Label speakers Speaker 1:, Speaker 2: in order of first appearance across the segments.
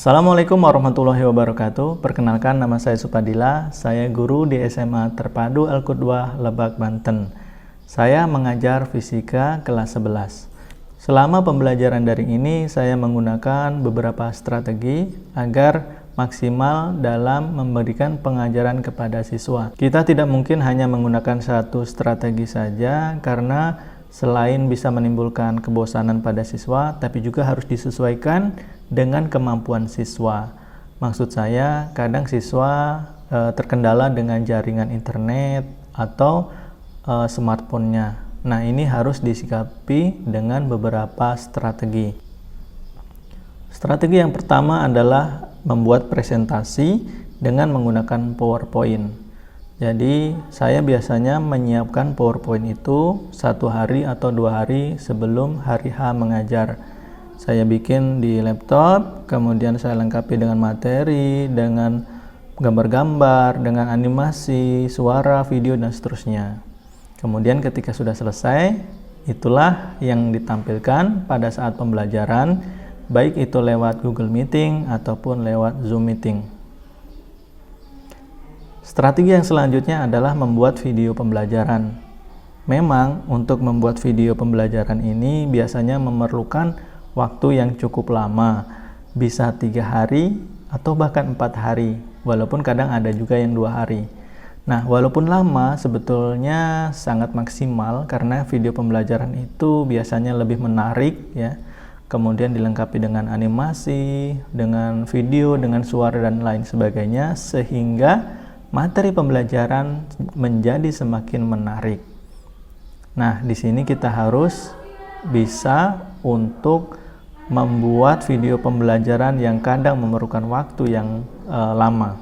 Speaker 1: Assalamualaikum warahmatullahi wabarakatuh. Perkenalkan, nama saya Supadila. Saya guru di SMA Terpadu Al-Qudwah, Lebak, Banten. Saya mengajar fisika kelas 11. Selama pembelajaran daring ini, saya menggunakan beberapa strategi agar maksimal dalam memberikan pengajaran kepada siswa. Kita tidak mungkin hanya menggunakan satu strategi saja, karena selain bisa menimbulkan kebosanan pada siswa, tapi juga harus disesuaikan dengan kemampuan siswa. Maksud saya, kadang siswa terkendala dengan jaringan internet atau smartphone-nya. Nah, ini harus disikapi dengan beberapa strategi. Strategi yang pertama adalah membuat presentasi dengan menggunakan PowerPoint. Jadi, saya biasanya menyiapkan PowerPoint itu 1 hari atau 2 hari sebelum hari H mengajar. Saya bikin di laptop, kemudian saya lengkapi dengan materi, dengan gambar-gambar, dengan animasi, suara, video, dan seterusnya. Kemudian ketika sudah selesai, itulah yang ditampilkan pada saat pembelajaran, baik itu lewat Google Meeting ataupun lewat Zoom Meeting. Strategi yang selanjutnya adalah membuat video pembelajaran. Memang untuk membuat video pembelajaran ini biasanya memerlukan waktu yang cukup lama, bisa 3 hari atau bahkan 4 hari, walaupun kadang ada juga yang 2 hari. Nah, walaupun lama, sebetulnya sangat maksimal karena video pembelajaran itu biasanya lebih menarik ya. Kemudian dilengkapi dengan animasi, dengan video, dengan suara dan lain sebagainya, sehingga materi pembelajaran menjadi semakin menarik. Nah, di sini kita harus bisa untuk membuat video pembelajaran yang kadang memerlukan waktu yang lama.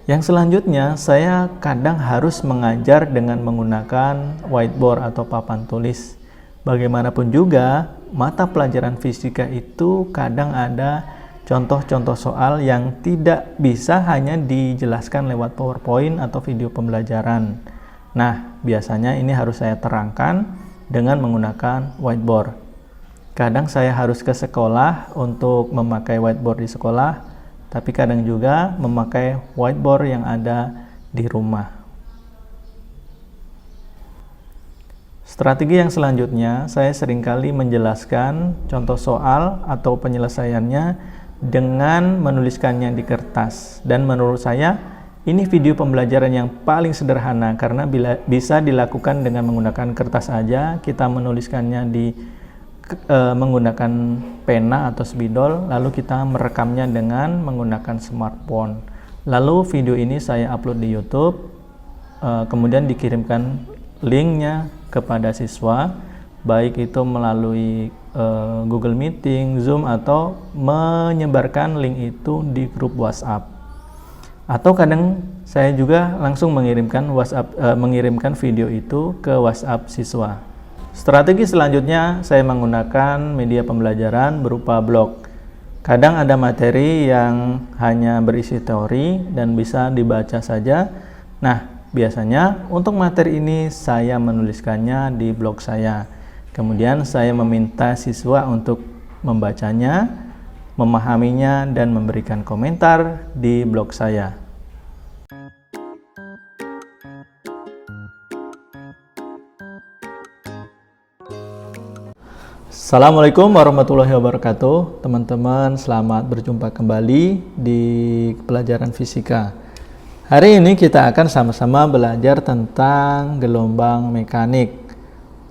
Speaker 1: Yang selanjutnya, saya kadang harus mengajar dengan menggunakan whiteboard atau papan tulis. Bagaimanapun juga, mata pelajaran fisika itu kadang ada contoh-contoh soal yang tidak bisa hanya dijelaskan lewat PowerPoint atau video pembelajaran. Nah, biasanya ini harus saya terangkan dengan menggunakan whiteboard. Kadang saya harus ke sekolah untuk memakai whiteboard di sekolah, tapi kadang juga memakai whiteboard yang ada di rumah. Strategi yang selanjutnya, saya seringkali menjelaskan contoh soal atau penyelesaiannya dengan menuliskannya di kertas. Dan menurut saya, ini video pembelajaran yang paling sederhana karena bisa dilakukan dengan menggunakan kertas aja. Kita menuliskannya menggunakan pena atau spidol, lalu kita merekamnya dengan menggunakan smartphone. Lalu video ini saya upload di YouTube, kemudian dikirimkan linknya kepada siswa, baik itu melalui Google Meeting, Zoom, atau menyebarkan link itu di grup WhatsApp. Atau kadang saya juga langsung mengirimkan video itu ke WhatsApp siswa. Strategi selanjutnya, saya menggunakan media pembelajaran berupa blog. Kadang ada materi yang hanya berisi teori dan bisa dibaca saja. Nah, biasanya untuk materi ini saya menuliskannya di blog saya. Kemudian saya meminta siswa untuk membacanya, memahaminya, dan memberikan komentar di blog saya. Assalamualaikum warahmatullahi wabarakatuh. Teman-teman, selamat berjumpa kembali di pelajaran fisika. Hari ini kita akan sama-sama belajar tentang gelombang mekanik.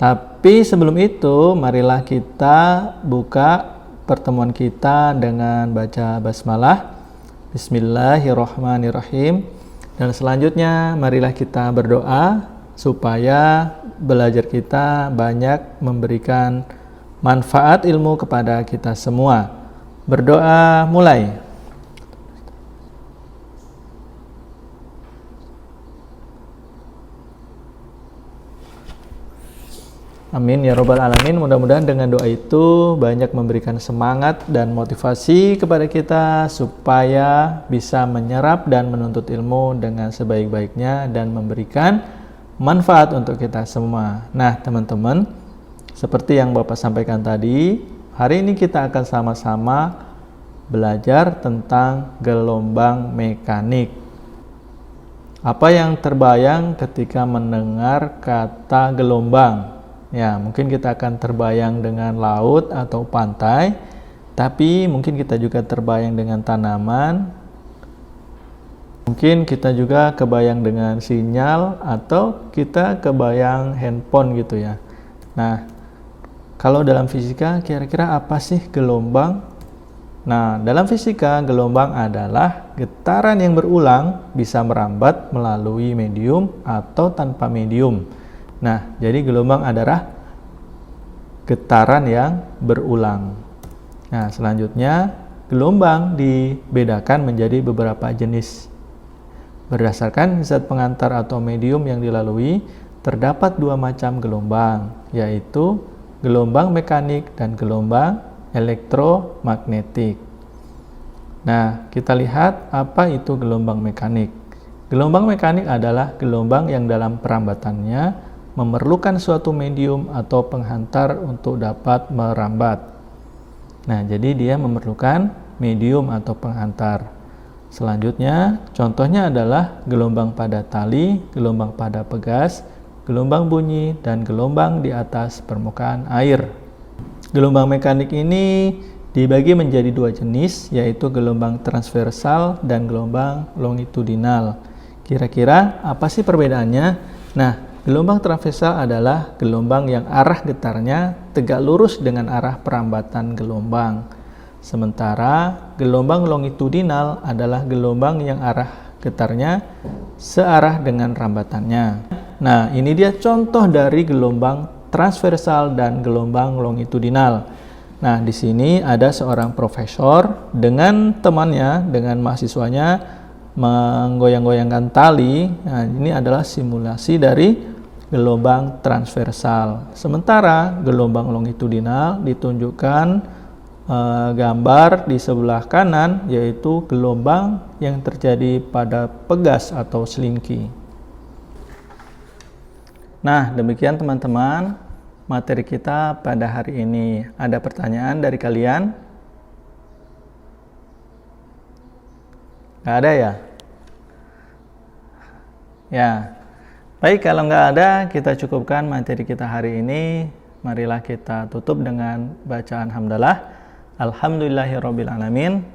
Speaker 1: Tapi sebelum itu, marilah kita buka pertemuan kita dengan baca basmalah. Bismillahirrahmanirrahim. Dan selanjutnya, marilah kita berdoa supaya belajar kita banyak memberikan manfaat ilmu kepada kita semua. Berdoa mulai. Amin ya robbal alamin. Mudah-mudahan dengan doa itu banyak memberikan semangat dan motivasi kepada kita supaya bisa menyerap dan menuntut ilmu dengan sebaik-baiknya dan memberikan manfaat untuk kita semua. Nah, teman-teman, seperti yang Bapak sampaikan tadi, hari ini kita akan sama-sama belajar tentang gelombang mekanik. Apa yang terbayang ketika mendengar kata gelombang? Ya, mungkin kita akan terbayang dengan laut atau pantai, tapi mungkin kita juga terbayang dengan tanaman. Mungkin kita juga kebayang dengan sinyal atau kita kebayang handphone gitu ya. Nah, kalau dalam fisika kira-kira apa sih gelombang? Nah, dalam fisika gelombang adalah getaran yang berulang bisa merambat melalui medium atau tanpa medium. Nah, jadi gelombang adalah getaran yang berulang. Nah, selanjutnya gelombang dibedakan menjadi beberapa jenis. Berdasarkan zat pengantar atau medium yang dilalui, terdapat dua macam gelombang, yaitu gelombang mekanik dan gelombang elektromagnetik. Nah, kita lihat apa itu gelombang mekanik. Gelombang mekanik adalah gelombang yang dalam perambatannya memerlukan suatu medium atau penghantar untuk dapat merambat. Nah, jadi dia memerlukan medium atau penghantar. Selanjutnya, contohnya adalah gelombang pada tali, gelombang pada pegas, gelombang bunyi, dan gelombang di atas permukaan air. Gelombang mekanik ini dibagi menjadi dua jenis, yaitu gelombang transversal dan gelombang longitudinal. Kira-kira apa sih perbedaannya? Nah, gelombang transversal adalah gelombang yang arah getarnya tegak lurus dengan arah perambatan gelombang. Sementara gelombang longitudinal adalah gelombang yang arah getarnya searah dengan rambatannya. Nah, ini dia contoh dari gelombang transversal dan gelombang longitudinal. Nah, di sini ada seorang profesor dengan temannya, dengan mahasiswanya menggoyang-goyangkan tali. Nah, ini adalah simulasi dari gelombang transversal. Sementara gelombang longitudinal ditunjukkan gambar di sebelah kanan, yaitu gelombang yang terjadi pada pegas atau selingki. Nah, demikian teman-teman materi kita pada hari ini. Ada pertanyaan dari kalian? Nggak ada ya? Ya, baik, kalau nggak ada, kita cukupkan materi kita hari ini. Marilah kita tutup dengan bacaan hamdalah. Alhamdulillahirrabbilalamin.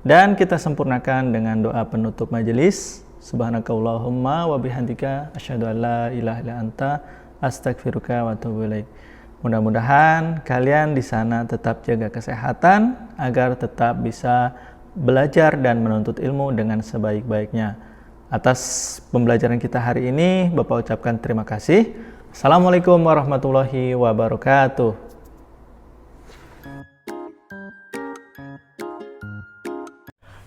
Speaker 1: Dan kita sempurnakan dengan doa penutup majelis. Subhanakallahumma wa bihamdika asyhadu an la ilaha illa anta astaghfiruka wa atubu ilaik. Mudah-mudahan kalian di sana tetap jaga kesehatan agar tetap bisa belajar dan menuntut ilmu dengan sebaik-baiknya. Atas pembelajaran kita hari ini, Bapak ucapkan terima kasih. Assalamualaikum warahmatullahi wabarakatuh.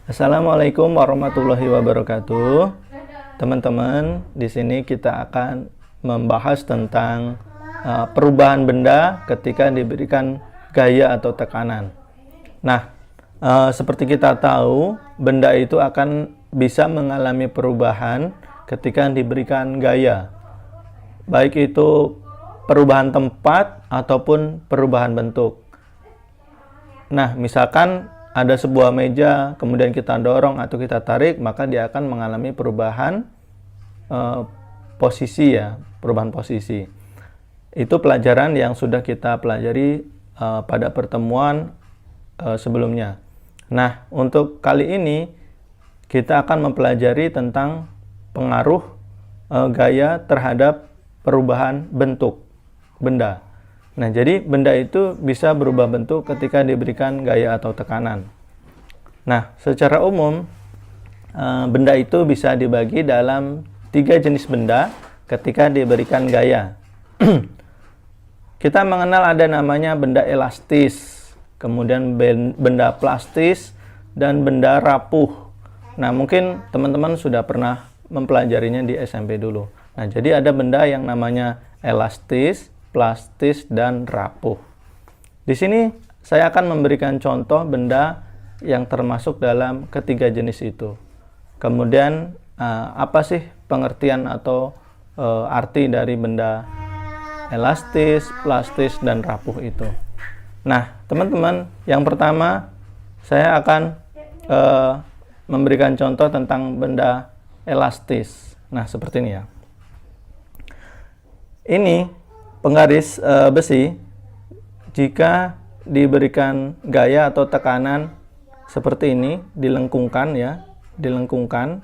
Speaker 1: Assalamualaikum warahmatullahi wabarakatuh. Teman-teman, di sini kita akan membahas tentang perubahan benda ketika diberikan gaya atau tekanan. Nah, seperti kita tahu, benda itu akan bisa mengalami perubahan ketika diberikan gaya. Baik itu perubahan tempat ataupun perubahan bentuk. Nah, misalkan ada sebuah meja, kemudian kita dorong atau kita tarik, maka dia akan mengalami perubahan posisi ya, perubahan posisi. Itu pelajaran yang sudah kita pelajari pada pertemuan sebelumnya. Nah, untuk kali ini kita akan mempelajari tentang pengaruh gaya terhadap perubahan bentuk benda. Nah, jadi benda itu bisa berubah bentuk ketika diberikan gaya atau tekanan. Nah, secara umum, benda itu bisa dibagi dalam 3 jenis benda ketika diberikan gaya. Kita mengenal ada namanya benda elastis, kemudian benda plastis, dan benda rapuh. Nah, mungkin teman-teman sudah pernah mempelajarinya di SMP dulu. Nah, jadi ada benda yang namanya elastis, plastis, dan rapuh. Di sini saya akan memberikan contoh benda yang termasuk dalam ketiga jenis itu. Kemudian apa sih pengertian atau arti dari benda elastis, plastis, dan rapuh itu? Nah, teman-teman, yang pertama saya akan memberikan contoh tentang benda elastis. Nah, seperti ini ya. Ini penggaris besi, jika diberikan gaya atau tekanan seperti ini, dilengkungkan ya, dilengkungkan,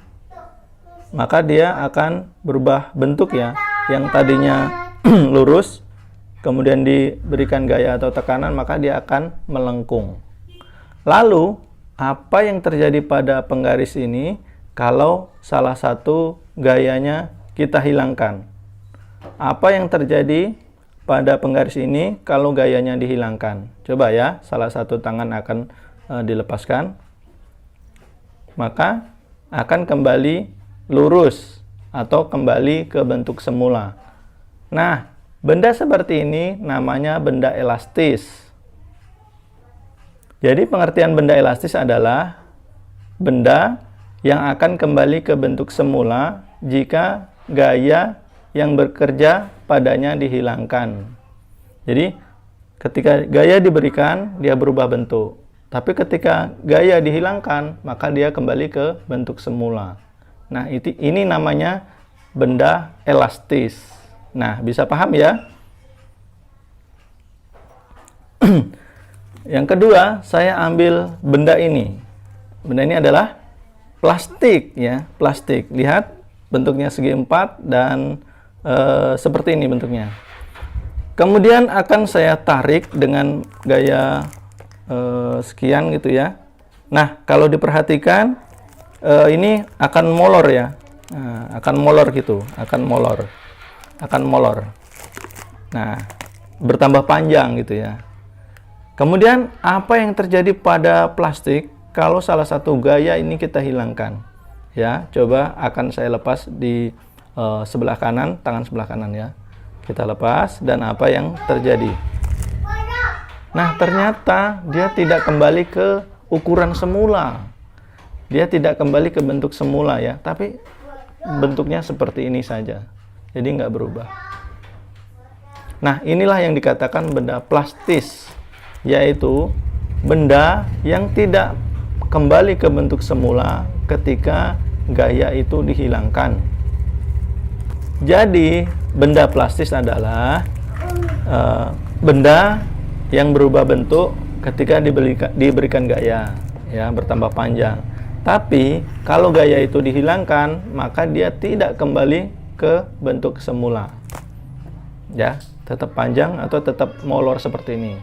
Speaker 1: maka dia akan berubah bentuk ya. Yang tadinya lurus, kemudian diberikan gaya atau tekanan, maka dia akan melengkung. Lalu, apa yang terjadi pada penggaris ini kalau salah satu gayanya kita hilangkan? Apa yang terjadi pada penggaris ini kalau gayanya dihilangkan? Coba ya, salah satu tangan akan dilepaskan. Maka akan kembali lurus atau kembali ke bentuk semula. Nah, benda seperti ini namanya benda elastis. Jadi pengertian benda elastis adalah benda yang akan kembali ke bentuk semula jika gaya yang bekerja padanya dihilangkan. Jadi ketika gaya diberikan, dia berubah bentuk. Tapi ketika gaya dihilangkan, maka dia kembali ke bentuk semula. Nah, ini namanya benda elastis. Nah, bisa paham ya? Yang kedua, saya ambil benda ini. Benda ini adalah plastik ya, plastik. Lihat bentuknya segi empat dan seperti ini bentuknya. Kemudian akan saya tarik dengan gaya sekian gitu ya. Nah, kalau diperhatikan ini akan molor ya. Nah, akan molor gitu, akan molor. Akan molor. Nah, bertambah panjang gitu ya. Kemudian apa yang terjadi pada plastik kalau salah satu gaya ini kita hilangkan? Ya, coba akan saya lepas di sebelah kanan, tangan sebelah kanan ya. Kita lepas dan apa yang terjadi? Nah, ternyata dia tidak kembali ke ukuran semula. Dia tidak kembali ke bentuk semula ya, tapi bentuknya seperti ini saja. Jadi nggak berubah. Nah, inilah yang dikatakan benda plastis, yaitu benda yang tidak kembali ke bentuk semula ketika gaya itu dihilangkan. Jadi, benda plastis adalah benda yang berubah bentuk ketika diberikan gaya, ya, bertambah panjang. Tapi, kalau gaya itu dihilangkan, maka dia tidak kembali ke bentuk semula. Ya, tetap panjang atau tetap molor seperti ini.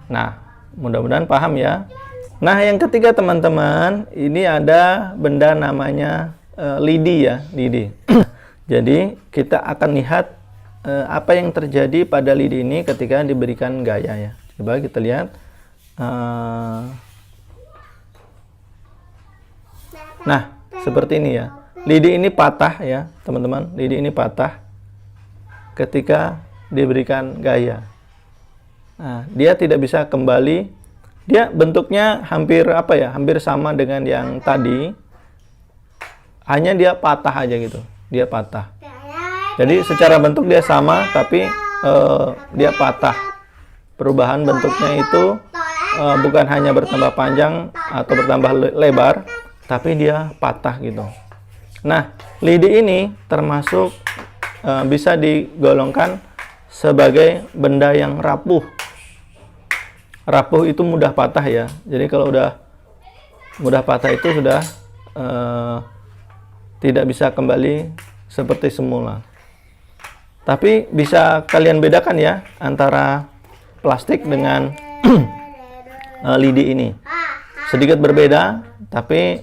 Speaker 1: Nah, mudah-mudahan paham ya. Nah, yang ketiga teman-teman, ini ada benda namanya lidi ya, lidi. Jadi, kita akan lihat apa yang terjadi pada lidi ini ketika diberikan gaya ya. Coba kita lihat. Nah, seperti ini ya. Lidi ini patah ya, teman-teman. Lidi ini patah ketika diberikan gaya. Nah, dia tidak bisa kembali. Dia bentuknya hampir apa ya? Hampir sama dengan yang tadi. Hanya dia patah aja gitu. Dia patah. Jadi secara bentuk dia sama, tapi dia patah. Perubahan bentuknya itu bukan hanya bertambah panjang atau bertambah lebar, tapi dia patah gitu. Nah, lidi ini termasuk bisa digolongkan sebagai benda yang rapuh. Rapuh itu mudah patah ya. Jadi kalau udah mudah patah itu sudah tidak bisa kembali seperti semula. Tapi bisa kalian bedakan ya antara plastik dengan lidi ini. Sedikit berbeda, tapi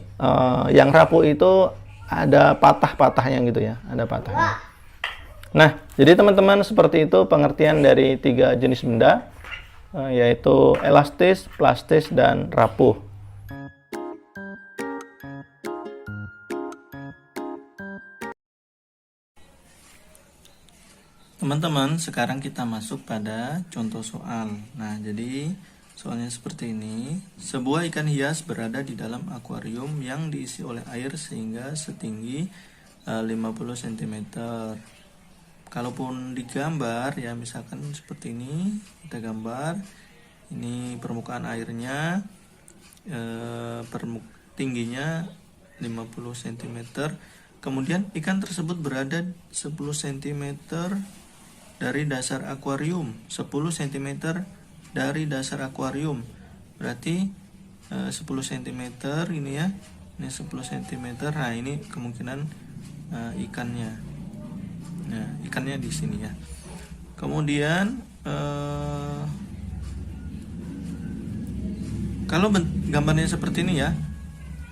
Speaker 1: yang rapuh itu ada patah-patahnya gitu ya, ada patahnya. Nah, jadi teman-teman seperti itu pengertian dari 3 jenis benda, yaitu elastis, plastis, dan rapuh. Teman-teman, sekarang kita masuk pada contoh soal. Nah, jadi soalnya seperti ini. Sebuah ikan hias berada di dalam akuarium yang diisi oleh air sehingga setinggi 50 cm. Kalaupun digambar ya, misalkan seperti ini, kita gambar. Ini permukaan airnya. tingginya 50 cm. Kemudian ikan tersebut berada 10 cm dari dasar akuarium, 10 cm dari dasar akuarium. Berarti 10 cm ini ya. Ini 10 cm. Nah, ini kemungkinan ikannya. Nah, ikannya di sini ya. Kemudian kalau gambarnya seperti ini ya,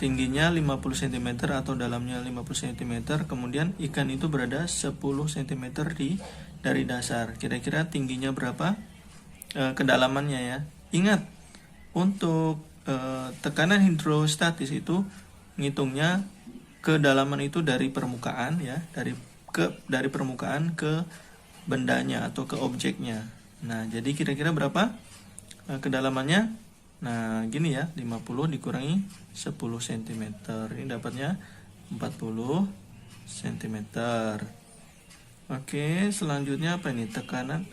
Speaker 1: tingginya 50 cm atau dalamnya 50 cm, kemudian ikan itu berada 10 cm dari dasar. Kira-kira tingginya berapa? Kedalamannya ya. Ingat, untuk tekanan hidrostatis itu ngitungnya kedalaman itu dari permukaan ya, dari permukaan ke bendanya atau ke objeknya. Nah, jadi kira-kira berapa kedalamannya? Nah, gini ya, 50 dikurangi 10 cm. Ini dapatnya 40 cm. Oke, selanjutnya apa ini? Tekanan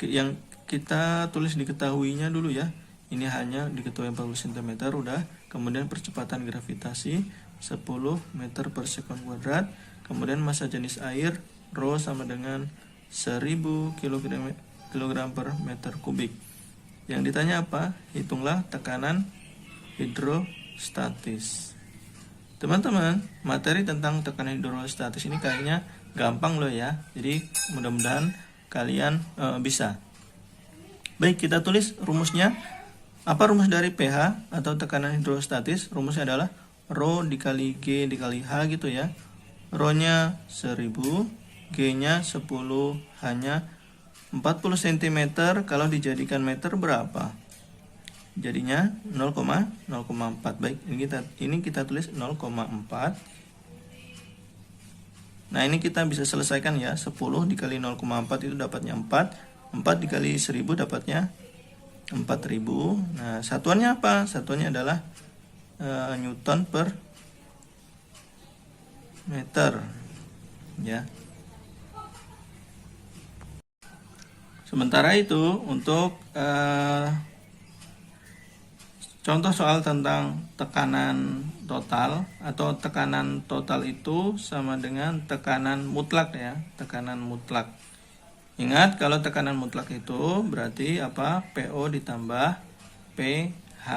Speaker 1: yang kita tulis diketahuinya dulu ya. Ini hanya diketahui 40 cm udah. Kemudian percepatan gravitasi 10 meter per sekon kuadrat. Kemudian massa jenis air Rho sama dengan 1000 kg per meter kubik. Yang ditanya apa? Hitunglah tekanan hidrostatis. Teman-teman, materi tentang tekanan hidrostatis ini kayaknya gampang loh ya. Jadi mudah-mudahan kalian bisa. Baik, kita tulis rumusnya. Apa rumus dari pH atau tekanan hidrostatis? Rumusnya adalah Rho dikali G dikali H gitu ya. Rho-nya 1000, G-nya 10, H-nya 40 cm. Kalau dijadikan meter berapa? Jadinya 0,04. Baik, ini kita tulis 0,4. Nah, ini kita bisa selesaikan ya. 10 dikali 0,4 itu dapatnya 4. 4 dikali 1000 dapatnya 4000. Nah, satuannya apa? Satuannya adalah Newton per meter ya. Sementara itu untuk contoh soal tentang tekanan total atau tekanan total itu sama dengan tekanan mutlak ya, tekanan mutlak. Ingat, kalau tekanan mutlak itu berarti apa? PO ditambah pH.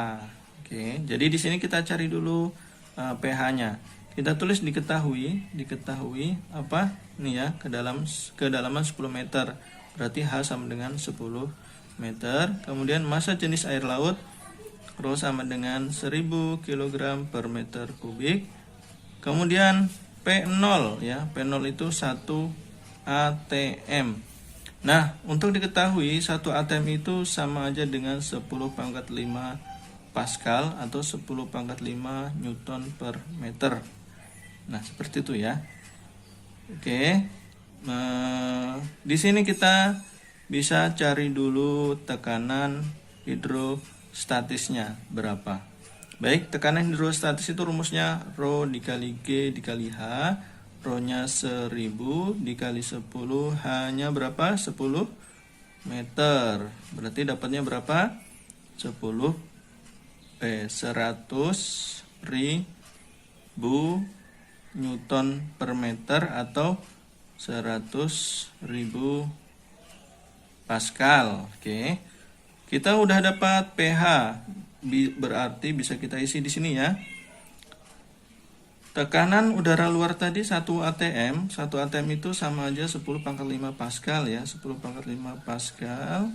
Speaker 1: Oke, jadi di sini kita cari dulu pH-nya. Kita tulis diketahui apa? Nih ya, kedalaman 10 meter. Berarti H sama dengan 10 meter. Kemudian massa jenis air laut Rho sama dengan 1000 kg per meter kubik. Kemudian P0 ya, P0 itu 1 atm. Nah, untuk diketahui 1 atm itu sama aja dengan 10 pangkat 5 Pascal atau 10 pangkat 5 Newton per meter. Nah, seperti itu ya. Oke. Di sini kita bisa cari dulu tekanan hidrostatisnya berapa. Baik, tekanan hidrostatis itu rumusnya Rho dikali G dikali H. Rho-nya 1000 dikali 10, H-nya berapa? 10 meter. Berarti dapatnya berapa? 100.000 Newton per meter atau 100.000 Pascal. Oke. Kita udah dapat pH. Berarti bisa kita isi di sini ya. Tekanan udara luar tadi 1 atm. 1 atm itu sama aja 10 pangkat 5 Pascal ya. 10 pangkat 5 Pascal.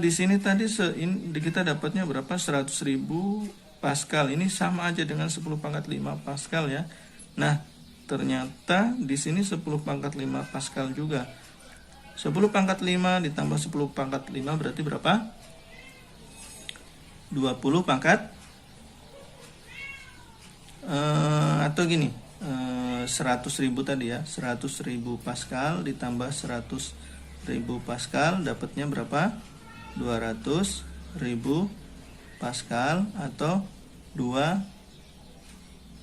Speaker 1: Di sini tadi kita dapatnya berapa? 100.000 Pascal. Ini sama aja dengan 10 pangkat 5 Pascal ya. Nah, ternyata di sini 10 pangkat 5 Pascal juga. 10 pangkat 5 ditambah 10 pangkat 5 berarti berapa? 20 pangkat atau gini, 100.000 tadi ya. 100.000 Pascal ditambah 100.000 Pascal dapatnya berapa? 200.000 Pascal atau 2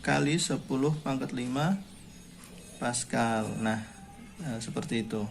Speaker 1: kali 10 pangkat 5 Pascal. Nah, seperti itu.